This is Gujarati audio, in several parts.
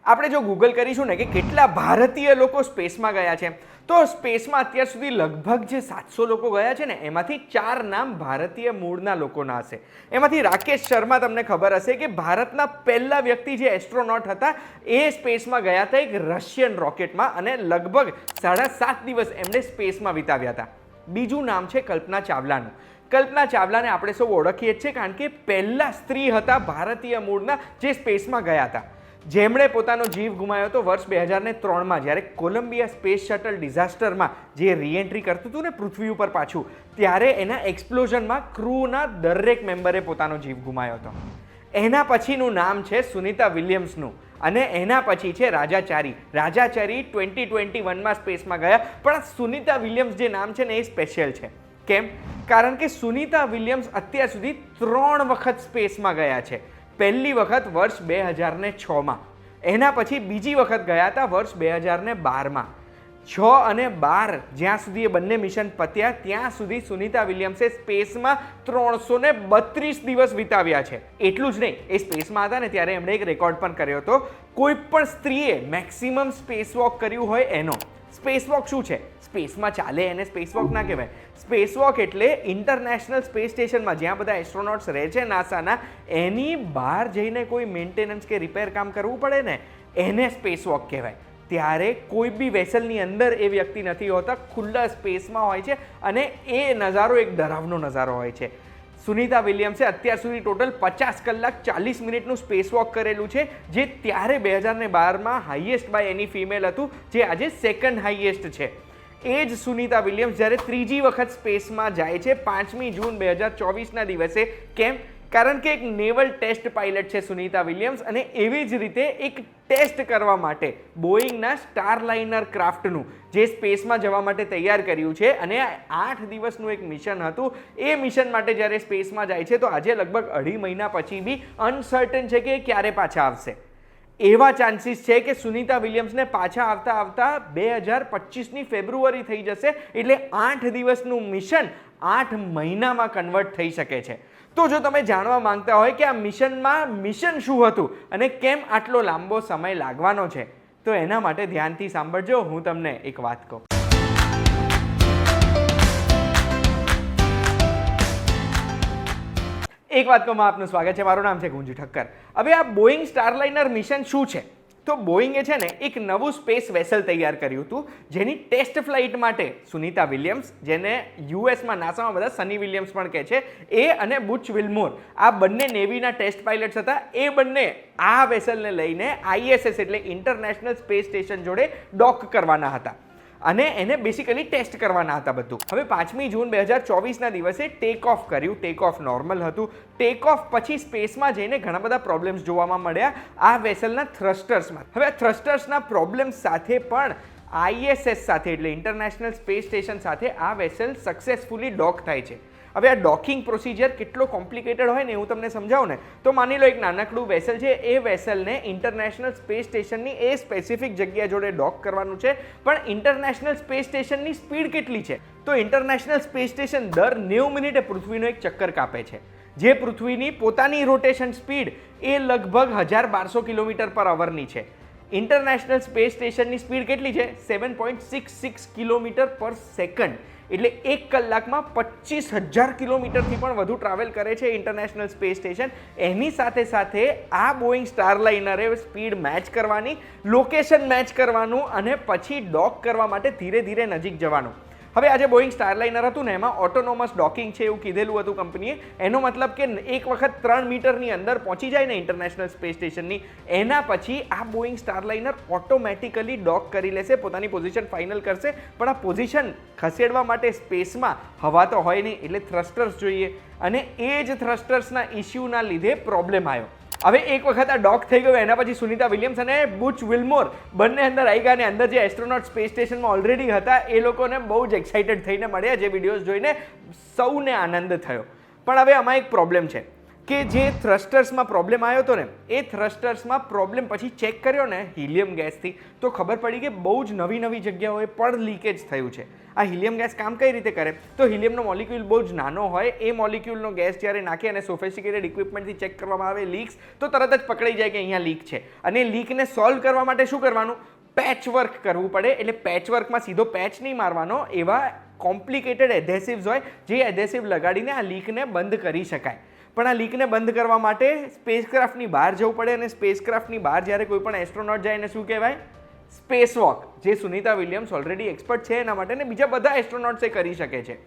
આપણે જો ગૂગલ કરીશું ને કે કેટલા ભારતીય લોકો સ્પેસમાં ગયા છે, તો સ્પેસમાં અત્યાર સુધી લગભગ જે 700 લોકો ગયા છે ને, એમાંથી 4 નામ ભારતીય મૂળના લોકોના હશે. એમાંથી રાકેશ શર્મા, તમને ખબર હશે કે ભારતના પહેલા વ્યક્તિ જે એસ્ટ્રોનોટ હતા એ સ્પેસમાં ગયા હતા એક રશિયન રોકેટમાં, અને લગભગ 7.5 દિવસ એમણે સ્પેસમાં વિતાવ્યા હતા. બીજું નામ છે કલ્પના ચાવલાનું. કલ્પના ચાવલાને આપણે સૌ ઓળખીએ જ છીએ કારણ કે પહેલા સ્ત્રી હતા ભારતીય મૂળના જે સ્પેસમાં ગયા હતા, જેમણે પોતાનો જીવ ગુમાવ્યો હતો વર્ષ 2003માં, જ્યારે કોલંબિયા સ્પેસ શટલ ડિઝાસ્ટરમાં જે રીએન્ટ્રી કરતું હતું ને પૃથ્વી ઉપર પાછું, ત્યારે એના એક્સપ્લોઝનમાં ક્રૂના દરેક મેમ્બરે પોતાનો જીવ ગુમાવ્યો હતો. એના પછીનું નામ છે સુનિતા વિલિયમ્સનું, અને એના પછી છે રાજાચારી. રાજાચારી 2021માં સ્પેસમાં ગયા, પણ સુનિતા વિલિયમ્સ જે નામ છે ને એ સ્પેશિયલ છે. કેમ? કારણ કે સુનિતા વિલિયમ્સ અત્યાર સુધી 3 વખત સ્પેસમાં ગયા છે. પહેલી વખત વર્ષ 2006માં, એના પછી બીજી વખત ગયા હતા વર્ષ 2012માં. 6 અને 12 જ્યાં સુધી એ બંને મિશન પત્યા ત્યાં સુધી સુનિતા વિલિયમ્સે સ્પેસમાં 332 દિવસ વિતાવ્યા છે. એટલું જ નહીં, એ સ્પેસમાં હતા ને ત્યારે એમણે એક રેકોર્ડ પણ કર્યો હતો, કોઈ પણ સ્ત્રીએ મેક્સિમમ સ્પેસ વોક કર્યું હોય એનો. સ્પેસ વોક શું છે? સ્પેસમાં ચાલે એને સ્પેસ વોક ના કહેવાય. સ્પેસ વોક એટલે ઇન્ટરનેશનલ સ્પેસ સ્ટેશનમાં જ્યાં બધા એસ્ટ્રોનોટ્સ રહે છે નાસાના, એની બહાર જઈને કોઈ મેન્ટેનન્સ કે રિપેર કામ કરવું પડે ને, એને સ્પેસ વોક કહેવાય. ત્યારે કોઈ બી વેસલની અંદર એ વ્યક્તિ નથી હોતા, ખુલ્લા સ્પેસમાં હોય છે, અને એ નજારો એક ડરાવનો નજારો હોય છે. સુનિતા વિલિયમ્સે અત્યાર સુધી ટોટલ 50 કલાક 40 મિનિટનું સ્પેસ વોક કરેલું છે, જે ત્યારે 2012માં હાઈએસ્ટ બાય એની ફિમેલ હતું, જે આજે સેકન્ડ હાઈએસ્ટ છે. એ જ સુનિતા વિલિયમ્સ જ્યારે ત્રીજી વખત સ્પેસમાં જાય છે 5મી જૂન 2024ના દિવસે. કેમ? કારણ કે એક નેવલ ટેસ્ટ પાયલટ છે સુનિતા વિલિયમ્સ, અને એવી જ રીતે એક ટેસ્ટ કરવા માટે બોઈંગના સ્ટારલાઇનર ક્રાફ્ટનું જે સ્પેસમાં જવા માટે તૈયાર કર્યું છે, અને 8 દિવસનું એક મિશન હતું. એ મિશન માટે જ્યારે સ્પેસમાં જાય છે તો આજે લગભગ 2.5 મહિના પછી બી અનસર્ટન છે કે ક્યારે પાછા આવશે. એવા ચાન્સીસ છે કે સુનિતા વિલિયમ્સને પાછા આવતા 2025ની ફેબ્રુઆરી થઈ જશે, એટલે 8 દિવસનું મિશન 8 મહિનામાં કન્વર્ટ થઈ શકે છે. તો જો તમે જાણવા માંગતા હોય કે આ મિશન શું હતું અને કેમ આટલો લાંબો સમય લાગવાનો છે, તો એના માટે ધ્યાનથી સાંભળજો. હું તમને એક વાત કહું. એક વાત કહું, આપનું સ્વાગત છે. મારું નામ છે ગુંજુ ઠક્કર. હવે આ બોઈંગ સ્ટારલાઇનર મિશન શું છે? તો બોઈંગે છે ને એક નવું સ્પેસ વેસલ તૈયાર કર્યું હતું, જેની ટેસ્ટ ફ્લાઇટ માટે સુનિતા વિલિયમ્સ, જેને યુએસમાં નાસામાં બધા સની વિલિયમ્સ પણ કહે છે, એ અને બુચ વિલ્મોર, આ બંને નેવીના ટેસ્ટ પાયલટ્સ હતા. એ બંને આ વેસલને લઈને ISS એટલે ઇન્ટરનેશનલ સ્પેસ સ્ટેશન જોડે ડોક કરવાના હતા, અને એને બેસિકલી ટેસ્ટ કરવાના હતા બધું. હવે 5મી જૂન 2024ના દિવસે ટેક ઓફ કર્યું. ટેક ઓફ નોર્મલ હતું. ટેક ઓફ પછી સ્પેસમાં જઈને ઘણા બધા પ્રોબ્લેમ્સ જોવામાં મળ્યા આ વેસલના થ્રસ્ટર્સમાં. હવે આ થ્રસ્ટર્સના પ્રોબ્લેમ્સ સાથે પણ ISS સાથે એટલે ઇન્ટરનેશનલ સ્પેસ સ્ટેશન સાથે આ વેસલ સક્સેસફુલી ડોક થાય છે. હવે આ ડોકિંગ પ્રોસિજર કેટલો કોમ્પ્લિકેટેડ હોય ને હું તમને સમજાવું ને, તો માની લો એક નાનકડું વેસલ છે, એ વેસલને ઇન્ટરનેશનલ સ્પેસ સ્ટેશનની એ સ્પેસિફિક જગ્યા જોડે ડોક કરવાનું છે, પણ ઇન્ટરનેશનલ સ્પેસ સ્ટેશનની સ્પીડ કેટલી છે? તો ઇન્ટરનેશનલ સ્પેસ સ્ટેશન દર 90 મિનિટે પૃથ્વીનો એક ચક્કર કાપે છે, જે પૃથ્વીની પોતાની રોટેશન સ્પીડ એ લગભગ 1200 કિલોમીટર પર અવરની છે. ઇન્ટરનેશનલ સ્પેસ સ્ટેશનની સ્પીડ કેટલી છે? 7.66 કિલોમીટર પર સેકન્ડ. એટલે 1 કલાકમાં 25,000 કિલોમીટરથી પણ વધુ ટ્રાવેલ કરે છે ઇન્ટરનેશનલ સ્પેસ સ્ટેશન. એની સાથે સાથે આ બોઈંગ સ્ટારલાઇનરે સ્પીડ મેચ કરવાની, લોકેશન મેચ કરવાનું, અને પછી ડોક કરવા માટે ધીરે ધીરે નજીક જવાનું. હવે આજે બોઈંગ સ્ટારલાઇનર હતું ને, એમાં ઓટોનોમસ ડોકિંગ છે એવું કીધેલું હતું કંપનીએ. એનો મતલબ કે એક વખત 3 મીટરની અંદર પહોંચી જાય ને ઇન્ટરનેશનલ સ્પેસ સ્ટેશનની, એના પછી આ બોઈંગ સ્ટારલાઇનર ઓટોમેટિકલી ડોક કરી લેશે, પોતાની પોઝિશન ફાઇનલ કરશે. પણ આ પોઝિશન ખસેડવા માટે સ્પેસમાં હવા તો હોય નહીં, એટલે થ્રસ્ટર્સ જોઈએ, અને એ જ થ્રસ્ટર્સના ઇસ્યુના લીધે પ્રોબ્લેમ આવ્યો. હવે એક વખત આ ડોક થઈ ગયો, એના પછી સુનિતા વિલિયમ્સ અને બુચ વિલ્મોર બંને અંદર આવી ગયા, અને અંદર જે એસ્ટ્રોનોટ સ્પેસ સ્ટેશનમાં ઓલરેડી હતા એ લોકોને બહુ જ એક્સાઇટેડ થઈને મળ્યા. જે વિડીયોઝ જોઈને સૌને આનંદ થયો. પણ હવે આમાં એક પ્રોબ્લેમ છે. કે જે થ્રસ્ટર્સમાં પ્રોબ્લેમ આવ્યો હતો ને એ થ્રસ્ટર્સમાં પ્રોબ્લેમ પછી ચેક કર્યો ને હિલિયમ ગેસથી તો ખબર પડી કે બહુ જ નવી જગ્યાઓએ પણ લીકેજ થયું છે. આ હિલિયમ ગેસ કામ કઈ રીતે કરે તો હિલિયમનો મોલિક્યુલ બહુ જ નાનો હોય, એ મોલિક્યુલનો ગેસ જ્યારે નાખે અને સોફિસ્ટિકેટેડ ઇક્વિપમેન્ટથી ચેક કરવામાં આવે લીક્સ તો તરત જ પકડાઈ જાય કે અહીંયા લીક છે. અને લીકને સોલ્વ કરવા માટે શું કરવાનું, પેચ વર્ક કરવું પડે. એટલે પેચ વર્કમાં સીધો પેચ નહીં મારવાનો, એવા કોમ્પ્લિકેટેડ એધેસિવ્સ હોય જે એધેસિવ લગાડીને આ લીકને બંધ કરી શકાય. પણ આ લીકને બંધ કરવા માટે સ્પેસક્રાફ્ટની બહાર જવું પડે અને સ્પેસક્રાફ્ટની બહાર જ્યારે કોઈ પણ એસ્ટ્રોનોટ જાય એને શું કહેવાય, સ્પેસ વોક. જે સુનિતા વિલિયમ્સ ઓલરેડી એક્સપર્ટ છે એના માટે ને બીજા બધા એસ્ટ્રોનોટ્સ એ કરી શકે છે.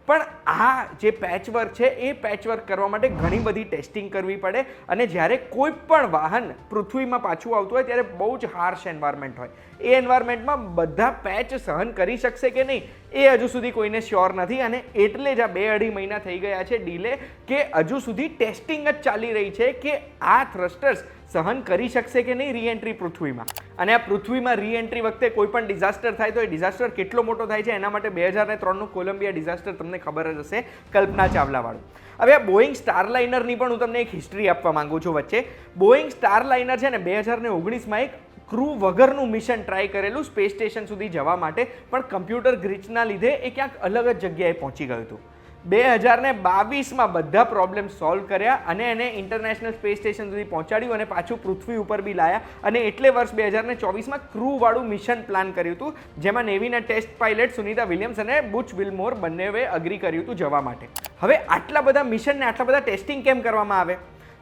પણ આ જે પેચવર્ક છે એ પેચવર્ક કરવા માટે ઘણી બધી ટેસ્ટિંગ કરવી પડે અને જ્યારે કોઈ પણ વાહન પૃથ્વીમાં પાછું આવતું હોય ત્યારે બહુ જ હાર્શ એન્વાયરમેન્ટ હોય. એ એન્વાયરમેન્ટમાં બધા પેચ સહન કરી શકશે કે નહીં એ હજુ સુધી કોઈને શ્યોર નથી અને એટલે જ આ 2-2.5 મહિના થઈ ગયા છે ડીલે કે હજુ સુધી ટેસ્ટિંગ જ ચાલી રહી છે કે આ થ્રસ્ટર્સ સહન કરી શકશે કે નહીં રીએન્ટ્રી પૃથ્વીમાં. અને આ પૃથ્વીમાં રીએન્ટ્રી વખતે કોઈ પણ ડિઝાસ્ટર થાય તો એ ડિઝાસ્ટર કેટલો મોટો થાય છે એના માટે 2003નું કોલંબિયા ડિઝાસ્ટર તમને ખબર જ હશે, કલ્પના ચાવલાવાળું. હવે આ બોઈંગ સ્ટારલાઇનરની પણ હું તમને એક હિસ્ટ્રી આપવા માંગુ છું વચ્ચે. બોઈંગ સ્ટારલાઇનર છે ને 2019માં એક ક્રૂ વગરનું મિશન ટ્રાય કરેલું સ્પેસ સ્ટેશન સુધી જવા માટે, પણ કમ્પ્યુટર ગ્લિચના લીધે એ ક્યાંક અલગ જ જગ્યાએ પહોંચી ગયું હતું. 2022માં બધા પ્રોબ્લેમ સોલ્વ કર્યા અને એને ઇન્ટરનેશનલ સ્પેસ સ્ટેશન સુધી પહોંચાડ્યું અને પાછું પૃથ્વી ઉપર બી લાયા. અને એટલે વર્ષ 2024માં ક્રૂવાળું મિશન પ્લાન કર્યું હતું જેમાં નેવીના ટેસ્ટ પાયલટ સુનિતા વિલિયમ્સ અને બુચ વિલ્મોર બંનેએ અગ્રી કર્યું હતું જવા માટે. હવે આટલા બધા મિશન ને આટલા બધા ટેસ્ટિંગ કેમ કરવામાં આવે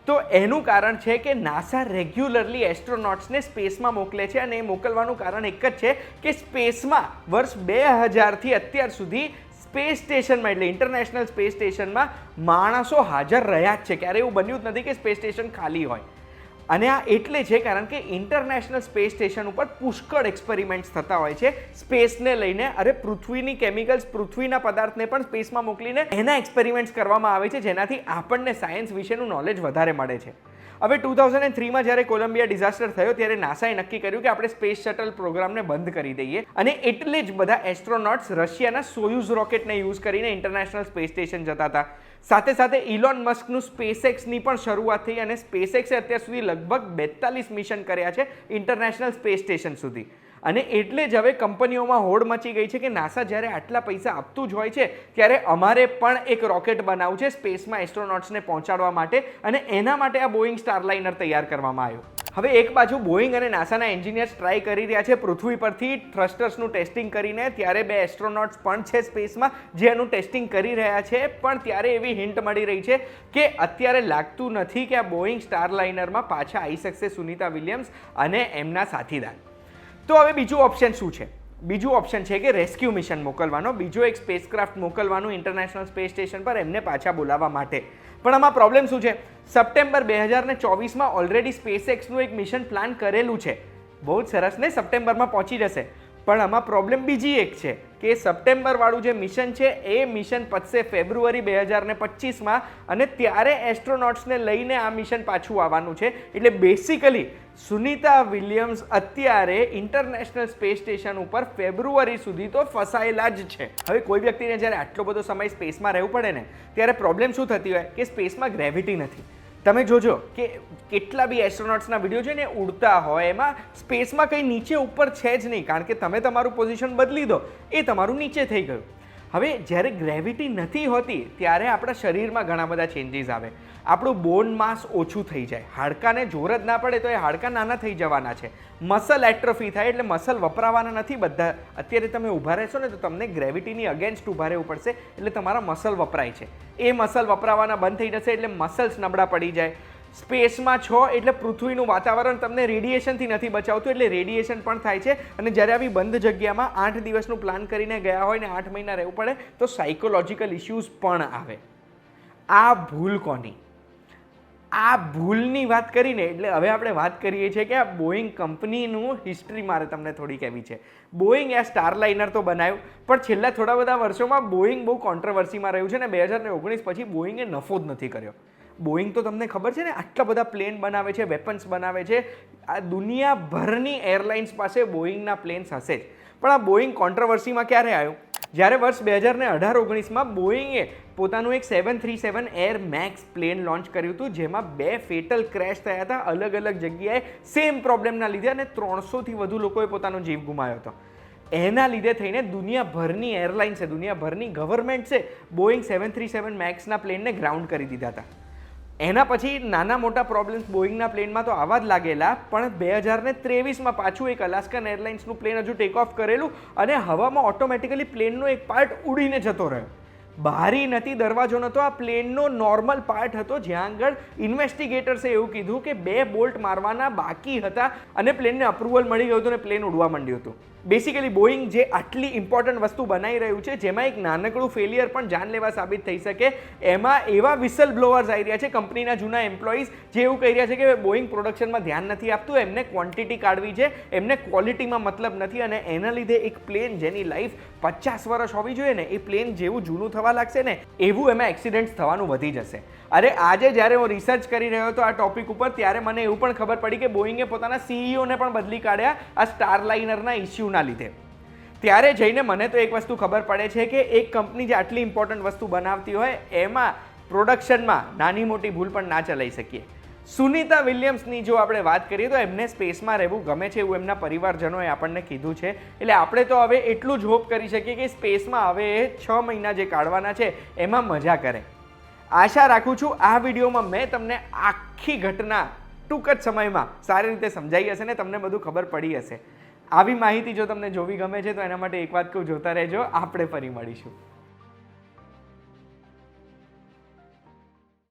તો એનું કારણ છે કે નાસા રેગ્યુલરલી એસ્ટ્રોનોટ્સને સ્પેસમાં મોકલે છે અને એ મોકલવાનું કારણ એક જ છે કે સ્પેસમાં વર્ષ 2000થી અત્યાર સુધી સ્પેસ સ્ટેશનમાં એટલે ઇન્ટરનેશનલ સ્પેસ સ્ટેશનમાં માણસો હાજર રહ્યા જ છે. ક્યારેય એવું બન્યું જ નથી કે સ્પેસ સ્ટેશન ખાલી હોય. અને આ એટલે છે કારણ કે ઇન્ટરનેશનલ સ્પેસ સ્ટેશન ઉપર પુષ્કળ એક્સપેરિમેન્ટ્સ થતા હોય છે સ્પેસને લઈને. અરે પૃથ્વીની કેમિકલ્સ, પૃથ્વીના પદાર્થને પણ સ્પેસમાં મોકલીને એના એક્સપેરિમેન્ટ્સ કરવામાં આવે છે જેનાથી આપણને સાયન્સ વિશેનું નોલેજ વધારે મળે છે. હવે 2003માં જ્યારે કોલંબિયા ડિઝાસ્ટર થયો ત્યારે નાસાએ નક્કી કર્યું કે આપણે સ્પેસ શટલ પ્રોગ્રામને બંધ કરી દઈએ અને એટલે જ બધા એસ્ટ્રોનોટ્સ રશિયાના સોયુઝ રોકેટને યુઝ કરીને ઇન્ટરનેશનલ સ્પેસ સ્ટેશન જતા હતા. સાથે સાથે ઇલોન મસ્કનું સ્પેસએક્સની પણ શરૂઆત થઈ અને સ્પેસએક્સે અત્યાર સુધી લગભગ 42 મિશન કર્યા છે ઇન્ટરનેશનલ સ્પેસ સ્ટેશન સુધી. અને એટલે જ હવે કંપનીઓમાં હોડ મચી ગઈ છે કે નાસા જ્યારે આટલા પૈસા આપતું જ હોય છે ત્યારે અમારે પણ એક રોકેટ બનાવવું છે સ્પેસમાં એસ્ટ્રોનોટ્સને પહોંચાડવા માટે અને એના માટે આ બોઈંગ સ્ટારલાઇનર તૈયાર કરવામાં આવ્યું. હવે એક બાજુ બોઈંગ અને નાસાના એન્જિનિયર્સ ટ્રાય કરી રહ્યા છે પૃથ્વી પરથી થ્રસ્ટર્સનું ટેસ્ટિંગ કરીને, ત્યારે 2 એસ્ટ્રોનોટ્સ પણ છે સ્પેસમાં જે એનું ટેસ્ટિંગ કરી રહ્યા છે. પણ ત્યારે એવી હિન્ટ મળી રહી છે કે અત્યારે લાગતું નથી કે આ બોઈંગ સ્ટારલાઇનરમાં પાછા આવી શકશે સુનિતા વિલિયમ્સ અને એમના સાથીદાર. તો હવે બીજું ઓપ્શન શું છે? બીજું ઓપ્શન છે કે રેસ્ક્યુ મિશન મોકલવાનો, બીજો એક સ્પેસક્રાફ્ટ મોકલવાનું ઇન્ટરનેશનલ સ્પેસ સ્ટેશન પર એમને પાછા બોલાવવા માટે. પણ આમાં પ્રોબ્લેમ શું છે? સપ્ટેમ્બર 2024માં ઓલરેડી સ્પેસએક્સનું એક મિશન પ્લાન કરેલું છે. બહુ જ સરસ ને, સપ્ટેમ્બરમાં પહોંચી જશે. પણ આમાં પ્રોબ્લેમ બીજી એક છે કે સપ્ટેમ્બરવાળું જે મિશન છે એ મિશન પતશે ફેબ્રુઆરી 2025માં અને ત્યારે એસ્ટ્રોનોટ્સને લઈને આ મિશન પાછું આવવાનું છે. એટલે બેસિકલી સુનિતા વિલિયમ્સ અત્યારે ઇન્ટરનેશનલ સ્પેસ સ્ટેશન ઉપર ફેબ્રુઆરી સુધી તો ફસાયેલા જ છે. હવે કોઈ વ્યક્તિને જ્યારે આટલો બધો સમય સ્પેસમાં રહેવું પડે ને ત્યારે પ્રોબ્લેમ શું થતી હોય કે સ્પેસમાં ગ્રેવિટી નથી. તમે જોજો કે કેટલા બી એસ્ટ્રોનોટ્સના વિડીયો છે ને ઉડતા હોય એમાં સ્પેસમાં કંઈ નીચે ઉપર છે જ નહીં કારણ કે તમે તમારું પોઝિશન બદલી દો એ તમારું નીચે થઈ ગયું. હવે જ્યારે ગ્રેવિટી નથી હોતી ત્યારે આપણા શરીરમાં ઘણા બધા ચેન્જીસ આવે. આપણું બોન માસ ઓછું થઈ જાય, હાડકાને જોર જ ના પડે તો એ હાડકા નાના થઈ જવાના છે, મસલ એટ્રોફી થાય એટલે મસલ વપરાવાના નથી બધા. અત્યારે તમે ઊભા રહેશો ને તો તમને ગ્રેવિટીની અગેન્સ્ટ ઊભા રહેવું પડશે એટલે તમારા મસલ વપરાય છે, એ મસલ વપરાવાના બંધ થઈ જશે એટલે મસલ્સ નબળા પડી જાય. સ્પેસમાં છો એટલે પૃથ્વીનું વાતાવરણ તમને રેડિયેશનથી નથી બચાવતું એટલે રેડિયેશન પણ થાય છે. અને જ્યારે આવી બંધ જગ્યામાં 8 દિવસનું પ્લાન કરીને ગયા હોય ને 8 મહિના રહેવું પડે તો સાયકોલોજીકલ ઇશ્યુઝ પણ આવે. આ ભૂલ કોની? આ ભૂલની વાત કરીને એટલે હવે આપણે વાત કરીએ છીએ કે આ બોઈંગ કંપનીનું હિસ્ટ્રી મારે તમને થોડી કહેવી છે. બોઈંગ આ સ્ટારલાઇનર તો બનાવ્યું પણ છેલ્લા થોડા બધા વર્ષોમાં બોઈંગ બહુ કોન્ટ્રોવર્સીમાં રહ્યું છે ને 2019 પછી બોઈંગે નફો જ નથી કર્યો. બોઈંગ તો તમને ખબર છે ને આટલા બધા પ્લેન બનાવે છે, વેપન્સ બનાવે છે, આ દુનિયાભરની એરલાઇન્સ પાસે બોઈંગના પ્લેન્સ હશે જ. પણ આ બોઈંગ કોન્ટ્રોવર્સીમાં ક્યારે આવ્યું? જ્યારે વર્ષ 2018-19માં બોઈંગે પોતાનું એક 737 એર મેક્સ પ્લેન લોન્ચ કર્યું હતું, જેમાં 2 ફેટલ ક્રેશ થયા હતા અલગ અલગ જગ્યાએ સેમ પ્રોબ્લેમના લીધે, અને 300થી વધુ લોકોએ પોતાનો જીવ ગુમાવ્યો હતો. એના લીધે થઈને દુનિયાભરની એરલાઇન છે, દુનિયાભરની ગવર્મેન્ટ છે, બોઈંગ 737 મેક્સના પ્લેનને ગ્રાઉન્ડ કરી દીધા હતા. એના પછી નાના મોટા પ્રોબ્લેમ્સ બોઈંગના પ્લેનમાં તો આવા જ લાગેલા, પણ 2023માં પાછું એક અલાસ્કન એરલાઇન્સનું પ્લેન હજુ ટેક ઓફ કરેલું અને હવામાં ઓટોમેટિકલી પ્લેનનો એક પાર્ટ ઉડીને જતો રહ્યો. બારી નથી, દરવાજો નહોતો, આ પ્લેનનો નોર્મલ પાર્ટ હતો, જ્યાં આગળ ઇન્વેસ્ટિગેટર્સે એવું કીધું કે 2 બોલ્ટ મારવાના બાકી હતા અને પ્લેનને અપ્રુવલ મળી ગયું હતું અને પ્લેન ઉડવા માંડ્યું હતું. બેસિકલી બોઈંગ જે આટલી ઇમ્પોર્ટન્ટ વસ્તુ બનાવી રહ્યું છે, જેમાં એક નાનકડું ફેલિયર પણ જાનલેવા સાબિત થઈ શકે, એમાં એવા વિસલ બ્લોઅર્સ આવી રહ્યા છે, કંપનીના જૂના એમ્પ્લોઈઝ જે એવું કહી રહ્યા છે કે બોઈંગ પ્રોડક્શનમાં ધ્યાન નથી આપતું, એમને ક્વોન્ટિટી કાઢવી છે, એમને ક્વોલિટીમાં મતલબ નથી, અને એના લીધે એક પ્લેન જેની લાઈફ 50 વર્ષ હોવી જોઈએ ને, એ પ્લેન જેવું જૂનું થવા લાગશે ને, એવું એમાં એક્સિડન્ટ્સ થવાનું વધી જશે. અરે આજે જ્યારે હું રિસર્ચ કરી રહ્યો હતો આ ટોપિક ઉપર, ત્યારે મને એવું પણ ખબર પડી કે બોઈંગે પોતાના સીઈઓને પણ બદલી કાઢ્યા આ સ્ટારલાઇનરના ઇસ્યુના લીધે. ત્યારે જઈને મને તો એક વસ્તુ ખબર પડે છે કે એક કંપની જે આટલી ઇમ્પોર્ટન્ટ વસ્તુ બનાવતી હોય, એમાં પ્રોડક્શનમાં નાની મોટી ભૂલ પણ ના ચલાવી શકીએ. સુનિતા વિલિયમ્સની જો આપણે વાત કરીએ તો એમને સ્પેસમાં રહેવું ગમે છે એવું એમના પરિવારજનોએ આપણને કીધું છે. એટલે આપણે તો હવે એટલું જ હોપ કરી શકીએ કે સ્પેસમાં હવે 6 મહિના જે કાઢવાના છે એમાં મજા કરે. આશા રાખું છું આ વિડીયોમાં મેં તમને આખી ઘટના ટૂંક જ સમયમાં સારી રીતે સમજાઈ હશે ને તમને બધું ખબર પડી હશે. આવી માહિતી જો તમને જોવી ગમે છે તો એના માટે એક વાત કહું, જોતા રહેજો, આપણે ફરી મળીશું.